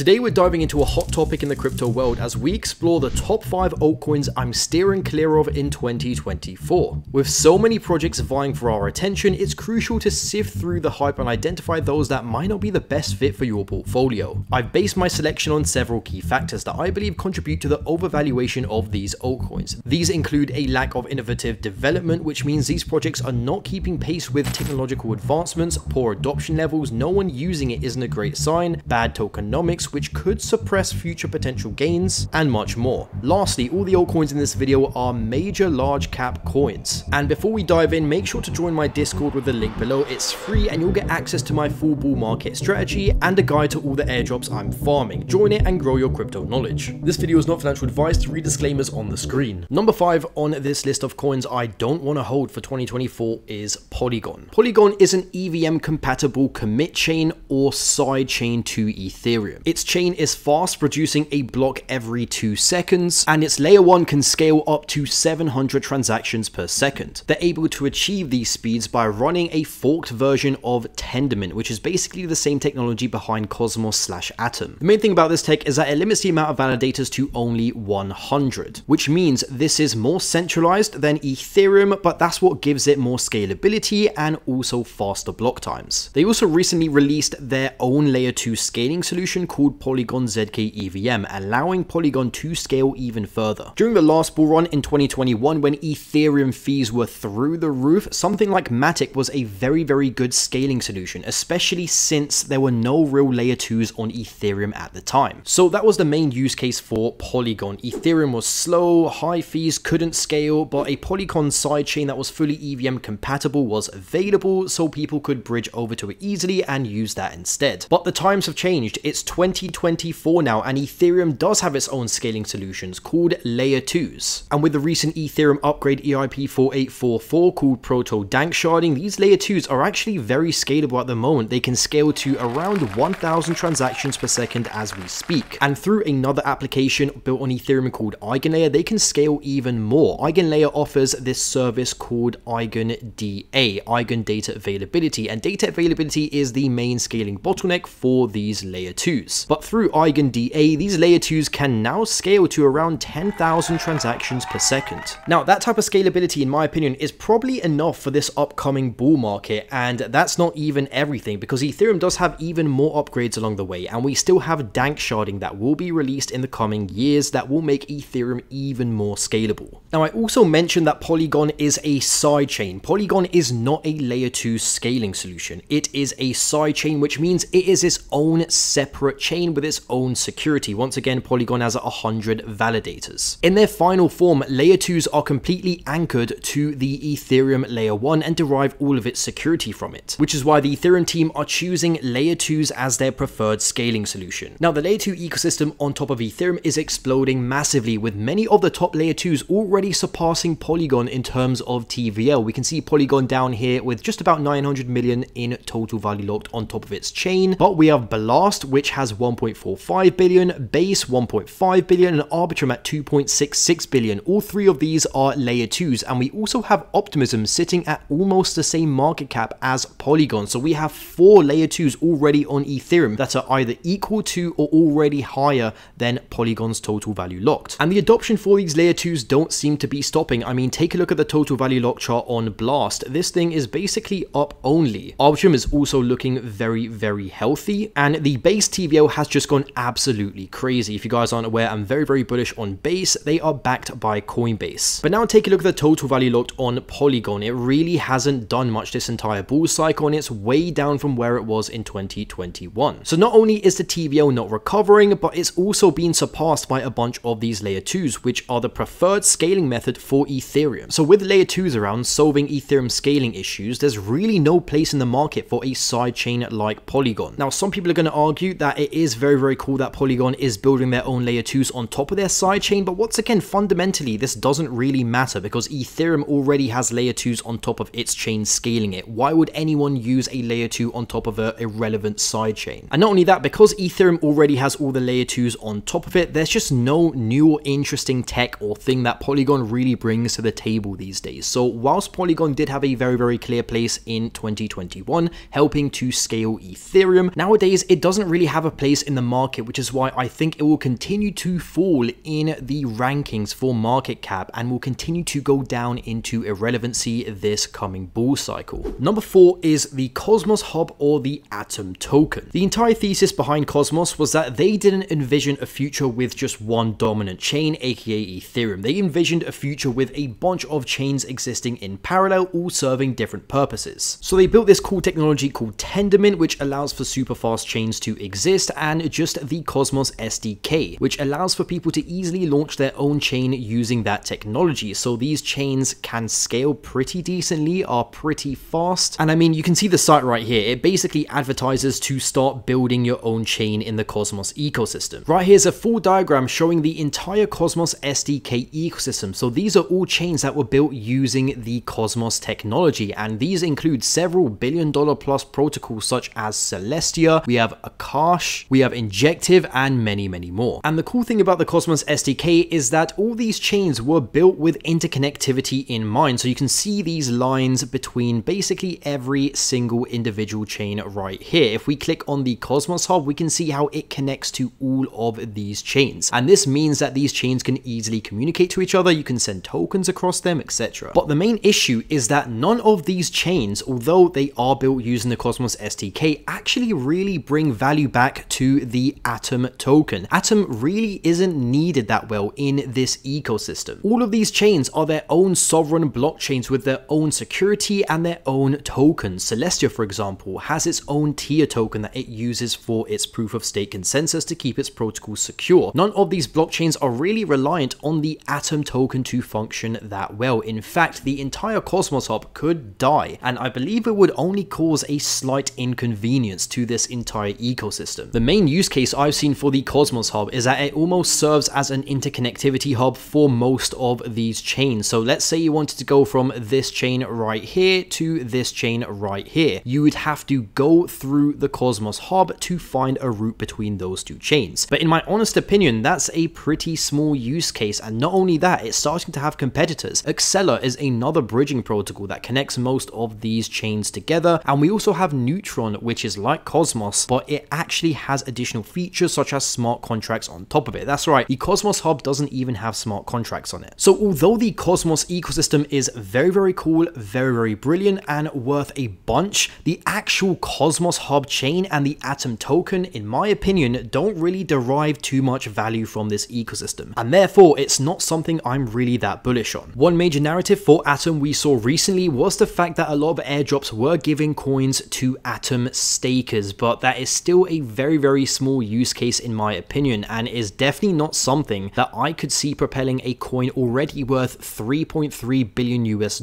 Today we're diving into a hot topic in the crypto world as we explore the top 5 altcoins I'm steering clear of in 2024. With so many projects vying for our attention, it's crucial to sift through the hype and identify those that might not be the best fit for your portfolio. I've based my selection on several key factors that I believe contribute to the overvaluation of these altcoins. These include a lack of innovative development, which means these projects are not keeping pace with technological advancements, poor adoption levels, no one using it isn't a great sign, bad tokenomics, which could suppress future potential gains, and much more. Lastly, all the altcoins in this video are major large cap coins. And before we dive in, make sure to join my Discord with the link below. It's free and you'll get access to my full bull market strategy and a guide to all the airdrops I'm farming. Join it and grow your crypto knowledge. This video is not financial advice, read disclaimers on the screen. Number 5 on this list of coins I don't want to hold for 2024 is Polygon. Polygon is an EVM compatible commit chain or side chain to Ethereum. Its chain is fast, producing a block every 2 seconds, and its layer 1 can scale up to 700 transactions per second. They're able to achieve these speeds by running a forked version of Tendermint, which is basically the same technology behind Cosmos/Atom. The main thing about this tech is that it limits the amount of validators to only 100, which means this is more centralized than Ethereum, but that's what gives it more scalability and also faster block times. They also recently released their own layer 2 scaling solution called Polygon ZK EVM, allowing Polygon to scale even further. During the last bull run in 2021, when Ethereum fees were through the roof, something like MATIC was a very good scaling solution, especially since there were no real layer 2s on Ethereum at the time. So that was the main use case for Polygon. Ethereum was slow, high fees, couldn't scale, but a Polygon sidechain that was fully EVM compatible was available, so people could bridge over to it easily and use that instead. But the times have changed. It's 2024 now, and Ethereum does have its own scaling solutions called layer 2s. And with the recent Ethereum upgrade EIP 4844 called Proto Dank Sharding, these layer 2s are actually very scalable at the moment. They can scale to around 1000 transactions per second as we speak. And through another application built on Ethereum called EigenLayer, they can scale even more. EigenLayer offers this service called EigenDA, Eigen Data Availability, and data availability is the main scaling bottleneck for these layer 2s. But through EigenDA, these layer 2s can now scale to around 10,000 transactions per second. Now, that type of scalability, in my opinion, is probably enough for this upcoming bull market, and that's not even everything, because Ethereum does have even more upgrades along the way, and we still have dank sharding that will be released in the coming years that will make Ethereum even more scalable. Now, I also mentioned that Polygon is a sidechain. Polygon is not a layer 2 scaling solution. It is a sidechain, which means it is its own separate chain with its own security. Once again, Polygon has 100 validators. In their final form, layer 2s are completely anchored to the Ethereum layer 1 and derive all of its security from it, which is why the Ethereum team are choosing layer 2s as their preferred scaling solution. Now, the layer 2 ecosystem on top of Ethereum is exploding massively, with many of the top layer 2s already surpassing Polygon in terms of TVL. We can see Polygon down here with just about 900 million in total value locked on top of its chain, but we have Blast, which has 1.45 billion, Base 1.5 billion, and Arbitrum at 2.66 billion. All three of these are layer 2s, and we also have Optimism sitting at almost the same market cap as Polygon. So we have 4 layer 2s already on Ethereum that are either equal to or already higher than Polygon's total value locked. And the adoption for these layer 2s don't seem to be stopping. I mean, take a look at the total value lock chart on Blast. This thing is basically up only. Arbitrum is also looking very healthy, and the Base TVL has just gone absolutely crazy. If you guys aren't aware, I'm very bullish on Base. They are backed by Coinbase. But now take a look at the total value locked on Polygon. It really hasn't done much this entire bull cycle, and it's way down from where it was in 2021. So not only is the TVL not recovering, but it's also been surpassed by a bunch of these layer 2s, which are the preferred scaling method for Ethereum. So with layer 2s around solving Ethereum scaling issues, there's really no place in the market for a sidechain like Polygon. Now, some people are going to argue that it is very cool that Polygon is building their own layer 2s on top of their sidechain, but once again, fundamentally, this doesn't really matter because Ethereum already has layer 2s on top of its chain scaling it. Why would anyone use a layer 2 on top of an irrelevant sidechain? And not only that, because Ethereum already has all the layer 2s on top of it, there's just no new or interesting tech or thing that Polygon really brings to the table these days. So whilst Polygon did have a very clear place in 2021, helping to scale Ethereum, nowadays it doesn't really have a place place in the market, which is why I think it will continue to fall in the rankings for market cap and will continue to go down into irrelevancy this coming bull cycle. Number 4 is the Cosmos Hub or the Atom token. The entire thesis behind Cosmos was that they didn't envision a future with just one dominant chain, aka Ethereum. They envisioned a future with a bunch of chains existing in parallel, all serving different purposes. So they built this cool technology called Tendermint, which allows for super fast chains to exist, and just the Cosmos SDK, which allows for people to easily launch their own chain using that technology. So these chains can scale pretty decently, are pretty fast, and I mean, you can see the site right here. It basically advertises to start building your own chain in the Cosmos ecosystem. Right here's a full diagram showing the entire Cosmos SDK ecosystem. So these are all chains that were built using the Cosmos technology, and these include several billion-dollar-plus protocols such as Celestia, we have Akash, we have Injective, and many more. And the cool thing about the Cosmos SDK is that all these chains were built with interconnectivity in mind. So you can see these lines between basically every single individual chain right here. If we click on the Cosmos Hub, we can see how it connects to all of these chains. And this means that these chains can easily communicate to each other, you can send tokens across them, etc. But the main issue is that none of these chains, although they are built using the Cosmos SDK, actually really bring value back to the Atom token. Atom really isn't needed that well in this ecosystem. All of these chains are their own sovereign blockchains with their own security and their own tokens. Celestia, for example, has its own tier token that it uses for its proof of stake consensus to keep its protocol secure. None of these blockchains are really reliant on the Atom token to function that well. In fact, the entire Cosmos Hub could die, and I believe it would only cause a slight inconvenience to this entire ecosystem. The main use case I've seen for the Cosmos Hub is that it almost serves as an interconnectivity hub for most of these chains. So let's say you wanted to go from this chain right here to this chain right here. You would have to go through the Cosmos Hub to find a route between those two chains. But in my honest opinion, that's a pretty small use case, and not only that, it's starting to have competitors. Acceler is another bridging protocol that connects most of these chains together, and we also have Neutron, which is like Cosmos, but it actually has additional features such as smart contracts on top of it. That's right, the Cosmos Hub doesn't even have smart contracts on it. So although the Cosmos ecosystem is very cool, very brilliant, and worth a bunch, the actual Cosmos Hub chain and the Atom token, in my opinion, don't really derive too much value from this ecosystem, and therefore it's not something I'm really that bullish on. One major narrative for Atom we saw recently was the fact that a lot of airdrops were giving coins to Atom stakers, but that is still a very small use case in my opinion, and is definitely not something that I could see propelling a coin already worth $3.3 billion US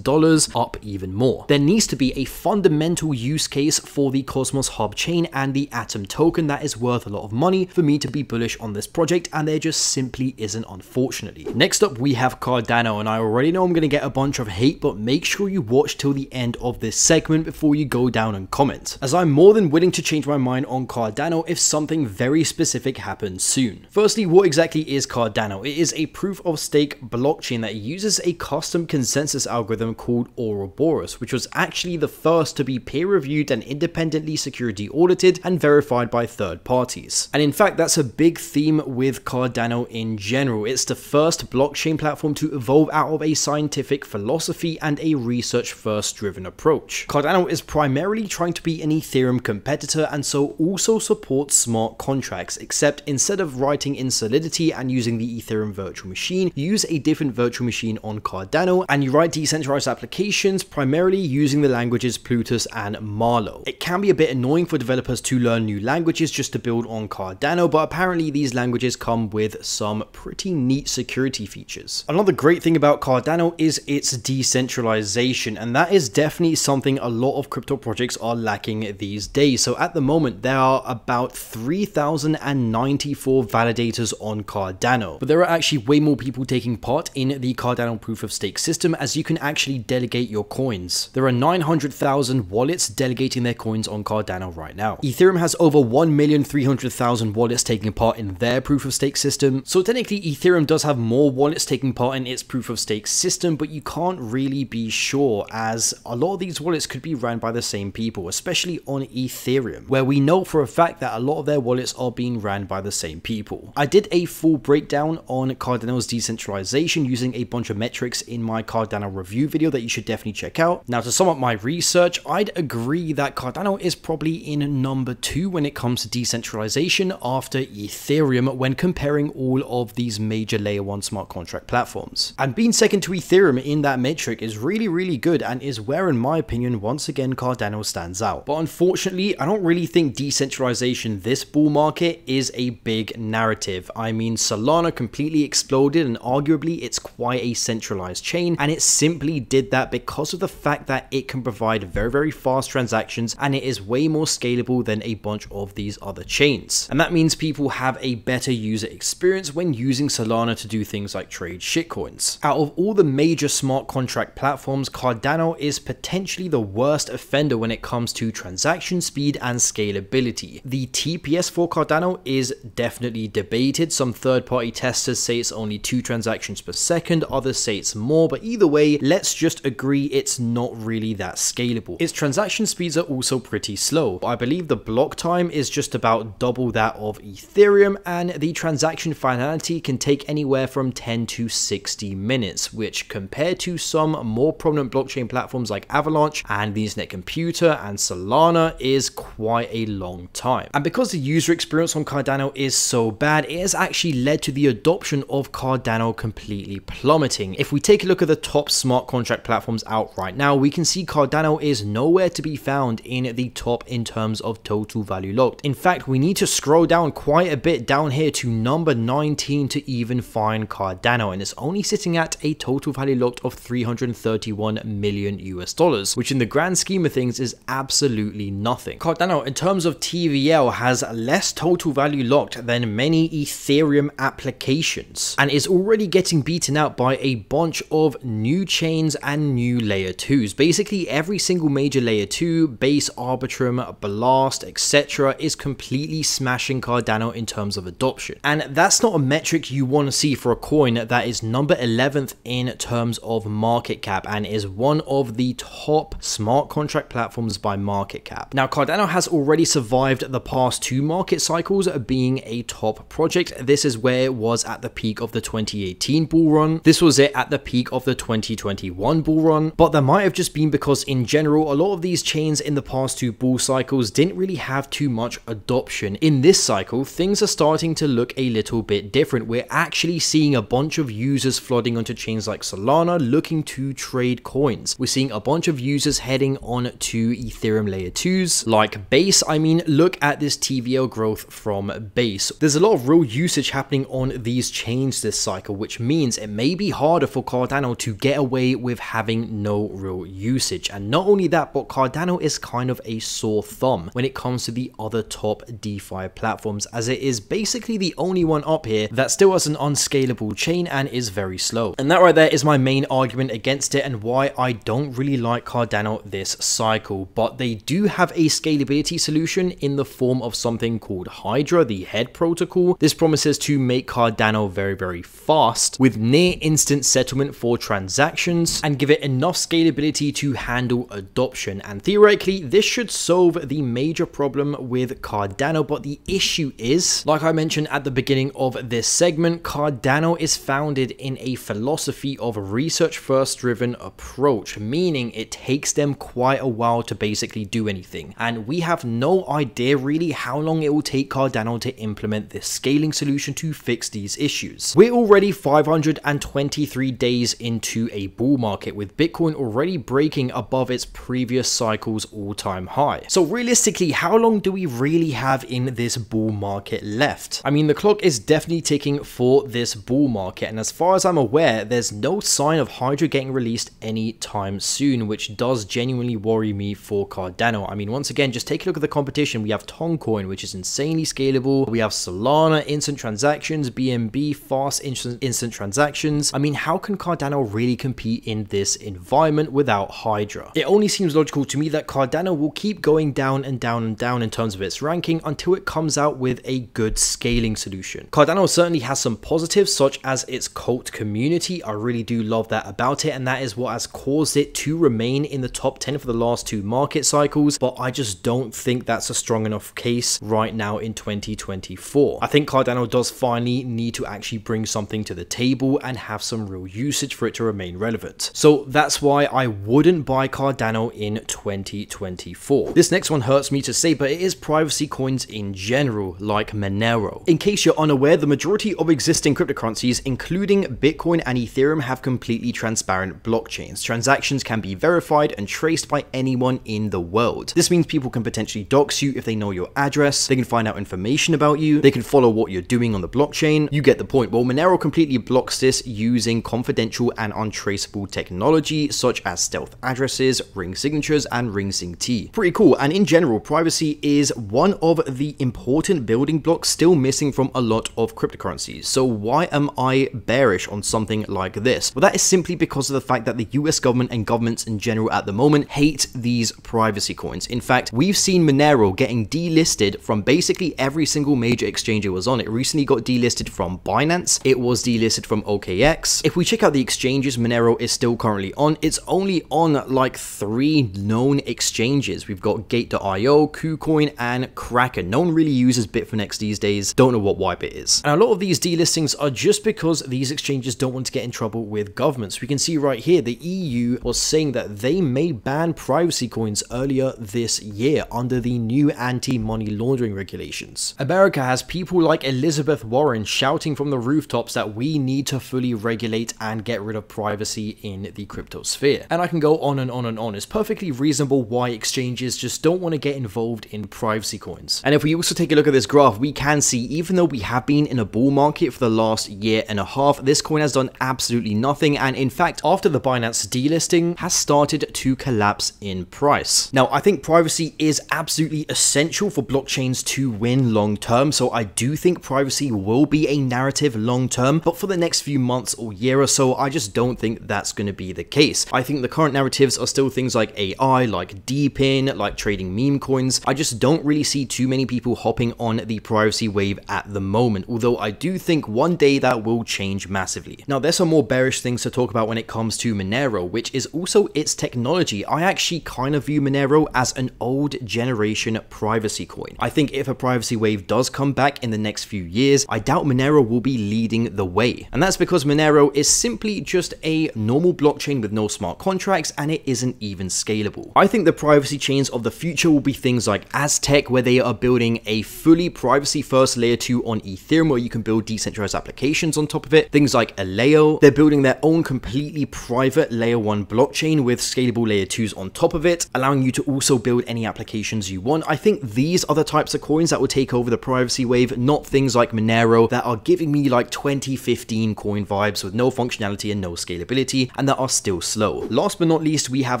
up even more. There needs to be a fundamental use case for the Cosmos Hub chain and the Atom token that is worth a lot of money for me to be bullish on this project, and there just simply isn't, unfortunately. Next up we have Cardano, and I already know I'm going to get a bunch of hate, but make sure you watch till the end of this segment before you go down and comment, as I'm more than willing to change my mind on Cardano if something very specific happens soon. Firstly, what exactly is Cardano? It is a proof of stake blockchain that uses a custom consensus algorithm called Ouroboros, which was actually the first to be peer-reviewed and independently security audited and verified by third parties. And in fact, that's a big theme with Cardano in general. It's the first blockchain platform to evolve out of a scientific philosophy and a research-first driven approach. Cardano is primarily trying to be an Ethereum competitor, and so also supports smart contracts, except instead of writing in Solidity and using the Ethereum virtual machine, you use a different virtual machine on Cardano, and you write decentralized applications primarily using the languages Plutus and Marlow. It can be a bit annoying for developers to learn new languages just to build on Cardano, but apparently these languages come with some pretty neat security features. Another great thing about Cardano is its decentralization, and that is definitely something a lot of crypto projects are lacking these days. So at the moment there are about 3,094 validators on Cardano, but there are actually way more people taking part in the Cardano proof of stake system, as you can actually delegate your coins. There are 900,000 wallets delegating their coins on Cardano right now. Ethereum has over 1,300,000 wallets taking part in their proof of stake system, so technically Ethereum does have more wallets taking part in its proof of stake system, but you can't really be sure, as a lot of these wallets could be ran by the same people, especially on Ethereum, where we know for a fact that a lot of their wallets are being ran by the same people. I did a full breakdown on Cardano's decentralization using a bunch of metrics in my Cardano review video that you should definitely check out. Now, to sum up my research, I'd agree that Cardano is probably in number 2 when it comes to decentralization after Ethereum when comparing all of these major layer 1 smart contract platforms. And being second to Ethereum in that metric is really good and is where, in my opinion, once again Cardano stands out. But unfortunately, I don't really think decentralization this bull market is a big narrative. I mean, Solana completely exploded and arguably it's quite a centralized chain, and it simply did that because of the fact that it can provide very fast transactions and it is way more scalable than a bunch of these other chains. And that means people have a better user experience when using Solana to do things like trade shitcoins. Out of all the major smart contract platforms, Cardano is potentially the worst offender when it comes to transaction speed and scalability. The TPS for Cardano is definitely debated. Some third-party testers say it's only 2 transactions per second, others say it's more, but either way, let's just agree it's not really that scalable. Its transaction speeds are also pretty slow. I believe the block time is just about double that of Ethereum, and the transaction finality can take anywhere from 10 to 60 minutes, which compared to some more prominent blockchain platforms like Avalanche and the Internet Computer and Solana is quite a long time. And because the user experience on Cardano is so bad, it has actually led to the adoption of Cardano completely plummeting. If we take a look at the top smart contract platforms out right now, we can see Cardano is nowhere to be found in the top in terms of total value locked. In fact, we need to scroll down quite a bit down here to number 19 to even find Cardano, and it's only sitting at a total value locked of $331 million US, which in the grand scheme of things is absolutely nothing. Cardano, in terms of TVL, has less total value locked than many Ethereum applications and is already getting beaten out by a bunch of new chains and new layer 2s. Basically, every single major layer 2, Base, Arbitrum, Blast, etc. is completely smashing Cardano in terms of adoption. And that's not a metric you want to see for a coin that is number 11th in terms of market cap and is one of the top smart contract platforms by market cap. Now, Cardano has already survived the past 2 market cycles being a top project. This is where it was at the peak of the 2018 bull run. This was it at the peak of the 2021 bull run, but that might have just been because in general, a lot of these chains in the past 2 bull cycles didn't really have too much adoption. In this cycle, things are starting to look a little bit different. We're actually seeing a bunch of users flooding onto chains like Solana looking to trade coins. We're seeing a bunch of users heading on to Ethereum layer 2s like Base. I mean, look at this TVL growth from Base. There's a lot of real usage happening on these chains this cycle, which means it may be harder for Cardano to get away with having no real usage. And not only that, but Cardano is kind of a sore thumb when it comes to the other top DeFi platforms, as it is basically the only one up here that still has an unscalable chain and is very slow. And that right there is my main argument against it and why I don't really like Cardano this cycle. But they do have a scalability solution in the form of something called Hydra, the head protocol. This promises to make Cardano very fast with near instant settlement for transactions and give it enough scalability to handle adoption. And theoretically, this should solve the major problem with Cardano. But the issue is, like I mentioned at the beginning of this segment, Cardano is founded in a philosophy of a research first driven approach, meaning it takes them quite a while to basically do anything. And we have no idea really how long it will take Cardano to implement this scaling solution to fix these issues. We're already 523 days into a bull market, with Bitcoin already breaking above its previous cycle's all-time high. So realistically, how long do we really have in this bull market left? I mean, the clock is definitely ticking for this bull market, and as far as I'm aware, there's no sign of Hydra getting released anytime soon, which does genuinely worry me for Cardano. I mean, once again, just take a look at the competition. We have Toncoin, which is insanely scalable. We have Solana, instant transactions, BNB, fast instant transactions. I mean, how can Cardano really compete in this environment without Hydra? It only seems logical to me that Cardano will keep going down and down and down in terms of its ranking until it comes out with a good scaling solution. Cardano certainly has some positives, such as its cult community. I really do love that about it, and that is what has caused it to remain in the top 10 for the last 2 market cycles, but I just don't think that's a strong enough case case right now in 2024. I think Cardano does finally need to actually bring something to the table and have some real usage for it to remain relevant. So that's why I wouldn't buy Cardano in 2024. This next one hurts me to say, but it is privacy coins in general, like Monero. In case you're unaware, the majority of existing cryptocurrencies, including Bitcoin and Ethereum, have completely transparent blockchains. Transactions can be verified and traced by anyone in the world. This means people can potentially dox you if they know your address, they can find out information about you, they can follow what you're doing on the blockchain. You get the point. Well, Monero completely blocks this using confidential and untraceable technology such as stealth addresses, ring signatures, and ring sync T. Pretty cool. And in general, privacy is one of the important building blocks still missing from a lot of cryptocurrencies. So why am I bearish on something like this? Well, that is simply because of the fact that the US government and governments in general at the moment hate these privacy coins. In fact, we've seen Monero getting delisted from basically every single major exchange it was on. It recently got delisted from Binance. It was delisted from OKX. If we check out the exchanges Monero is still currently on, it's only on like 3 known exchanges. We've got Gate.io, KuCoin, and Kraken. No one really uses Bitfinex these days. Don't know what Bybit is. And a lot of these delistings are just because these exchanges don't want to get in trouble with governments. We can see right here, the EU was saying that they may ban privacy coins earlier this year under the new anti-money laundering regulations. America has people like Elizabeth Warren shouting from the rooftops that we need to fully regulate and get rid of privacy in the crypto sphere. And I can go on and on and on. It's perfectly reasonable why exchanges just don't want to get involved in privacy coins. And if we also take a look at this graph, we can see even though we have been in a bull market for the last year and a half, this coin has done absolutely nothing. And in fact, after the Binance delisting, has started to collapse in price. Now, I think privacy is absolutely essential for blockchains to win long term. So I do think privacy will be a narrative long term, but for the next few months or year or so, I just don't think that's going to be the case. I think the current narratives are still things like AI, like deepin, like trading meme coins. I just don't really see too many people hopping on the privacy wave at the moment, although I do think one day that will change massively. Now, there's some more bearish things to talk about when it comes to Monero, which is also its technology. I actually kind of view Monero as an old generation privacy coin. I think if a privacy wave does come back in the next few years, I doubt Monero will be leading the way. And that's because Monero is simply just a normal blockchain with no smart contracts, and it isn't even scalable. I think the privacy chains of the future will be things like Aztec, where they are building a fully privacy first layer 2 on Ethereum, where you can build decentralized applications on top of it. Things like Aleo, they're building their own completely private layer 1 blockchain with scalable layer 2s on top of it, allowing you to also build any applications you want. I think these are the types of coins that will take over the privacy wave, not things like Monero that are giving me like 2015 coin vibes with no functionality and no scalability, and that are still slow. Last but not least, we have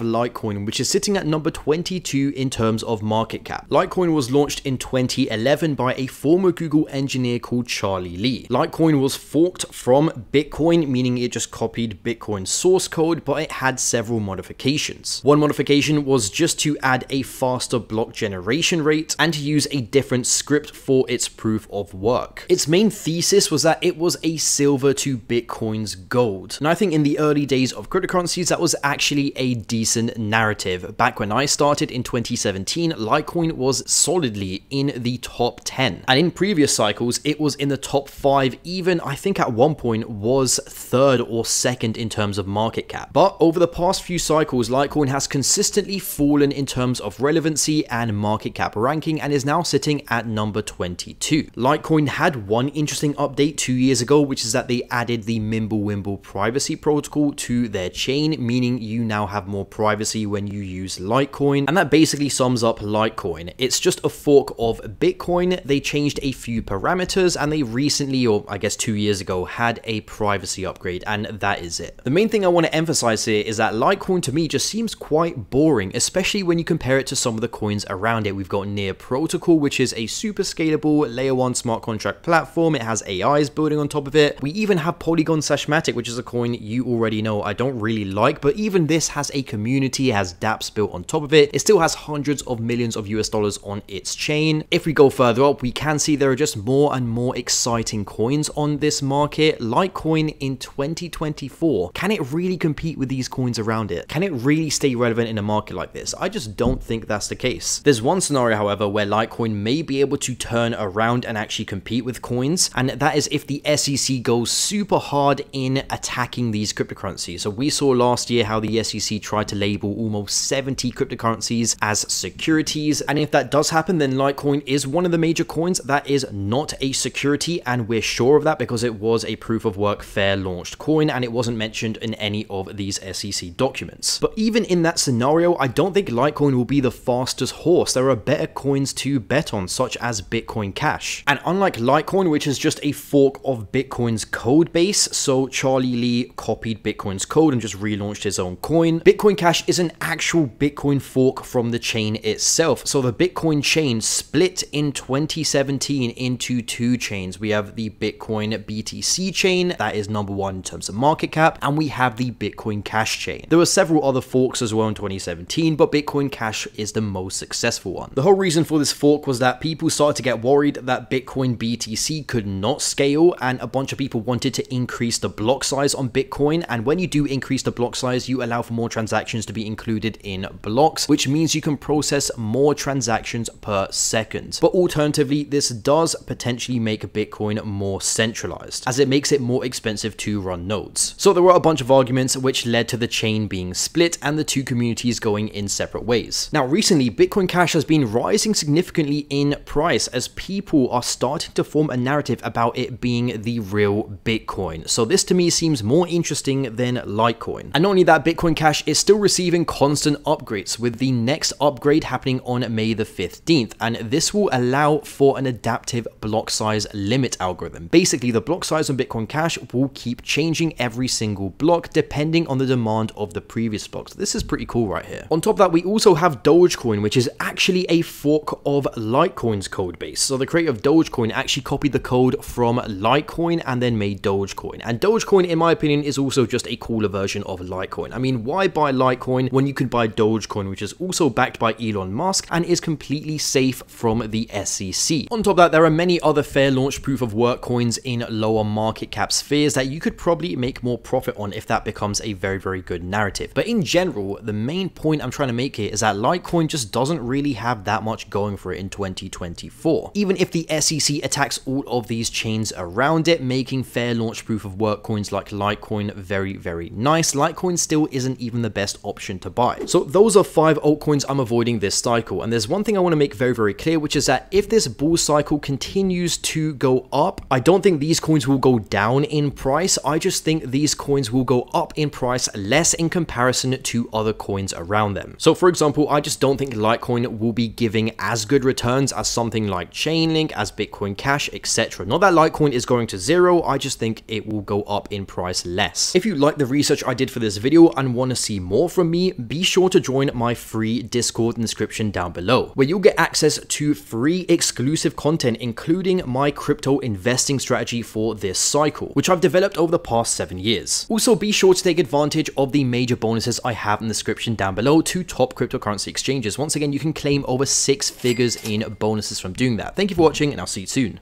Litecoin, which is sitting at number 22 in terms of market cap. Litecoin was launched in 2011 by a former Google engineer called Charlie Lee. Litecoin was forked from Bitcoin, meaning it just copied Bitcoin's source code, but it had several modifications. One modification was just to add a faster block generation rate and to use a different script for its proof of work. Its main thesis was that it was a silver to Bitcoin's gold. And I think in the early days of cryptocurrencies, that was actually a decent narrative. Back when I started in 2017, Litecoin was solidly in the top 10. And in previous cycles, it was in the top 5, even I think at one point was 3rd or 2nd in terms of market cap. But over the past few cycles, Litecoin has consistently fallen in terms of relevancy and market cap ranking and is now sitting at number 22. Litecoin had one interesting update 2 years ago, which is that they added the Mimblewimble privacy protocol to their chain, meaning you now have more privacy when you use Litecoin. And that basically sums up Litecoin. It's just a fork of Bitcoin. They changed a few parameters and they recently, or I guess 2 years ago, had a privacy upgrade, and that is it. The main thing I want to emphasize here is that Litecoin to me just seems quite boring, especially when you compare it to some of the coins around it. We've got Near Protocol, which is a super scalable layer 1 smart contract platform. It has AIs building on top of it. We even have Polygon MATIC, which is a coin you already know I don't really like, but even this has a community, it has dApps built on top of it. It still has hundreds of millions of US dollars on its chain. If we go further up, we can see there are just more and more exciting coins on this market. Litecoin in 2024, can it really compete with these coins around it? Can it really stay relevant in a market like this? I just don't think that's the case. There's one scenario, however, where where Litecoin may be able to turn around and actually compete with coins, and that is if the SEC goes super hard in attacking these cryptocurrencies. So we saw last year how the SEC tried to label almost 70 cryptocurrencies as securities, and if that does happen, then Litecoin is one of the major coins that is not a security, and we're sure of that because it was a proof of work fair launched coin and it wasn't mentioned in any of these SEC documents. But even in that scenario, I don't think Litecoin will be the fastest horse. There are better coins to bet on, such as Bitcoin Cash. And unlike Litecoin, which is just a fork of Bitcoin's code base, so Charlie Lee copied Bitcoin's code and just relaunched his own coin, Bitcoin Cash is an actual Bitcoin fork from the chain itself. So the Bitcoin chain split in 2017 into two chains. We have the Bitcoin BTC chain, that is number one in terms of market cap, and we have the Bitcoin Cash chain. There were several other forks as well in 2017, but Bitcoin Cash is the most successful one. The whole reason for this fork was that people started to get worried that Bitcoin BTC could not scale, and a bunch of people wanted to increase the block size on Bitcoin. And when you do increase the block size, you allow for more transactions to be included in blocks, which means you can process more transactions per second. But alternatively, this does potentially make Bitcoin more centralized, as it makes it more expensive to run nodes. So there were a bunch of arguments which led to the chain being split and the two communities going in separate ways. Now recently, Bitcoin Cash has been rising significantly in price as people are starting to form a narrative about it being the real Bitcoin. So this to me seems more interesting than Litecoin. And not only that, Bitcoin Cash is still receiving constant upgrades, with the next upgrade happening on May the 15th, and this will allow for an adaptive block size limit algorithm. Basically, the block size on Bitcoin Cash will keep changing every single block depending on the demand of the previous blocks. This is pretty cool right here. On top of that, we also have Dogecoin, which is actually a fork of Litecoin's code base. So the creator of Dogecoin actually copied the code from Litecoin and then made Dogecoin. And Dogecoin, in my opinion, is also just a cooler version of Litecoin. I mean, why buy Litecoin when you could buy Dogecoin, which is also backed by Elon Musk and is completely safe from the SEC? On top of that, there are many other fair launch proof of work coins in lower market cap spheres that you could probably make more profit on if that becomes a very, very good narrative. But in general, the main point I'm trying to make here is that Litecoin just doesn't really have that much going for it in 2024. Even if the SEC attacks all of these chains around it, making fair launch proof of work coins like Litecoin very, very nice, Litecoin still isn't even the best option to buy. So those are 5 altcoins I'm avoiding this cycle. And there's one thing I want to make very, very clear, which is that if this bull cycle continues to go up, I don't think these coins will go down in price. I just think these coins will go up in price less in comparison to other coins around them. So for example, I just don't think Litecoin will be giving as good returns as something like Chainlink, as Bitcoin Cash, etc. Not that Litecoin is going to zero, I just think it will go up in price less. If you like the research I did for this video and want to see more from me, be sure to join my free Discord in the description down below, where you'll get access to free exclusive content, including my crypto investing strategy for this cycle, which I've developed over the past 7 years. Also, be sure to take advantage of the major bonuses I have in the description down below to top cryptocurrency exchanges. Once again, you can claim over 6 figures in bonuses from doing that. Thank you for watching, and I'll see you soon.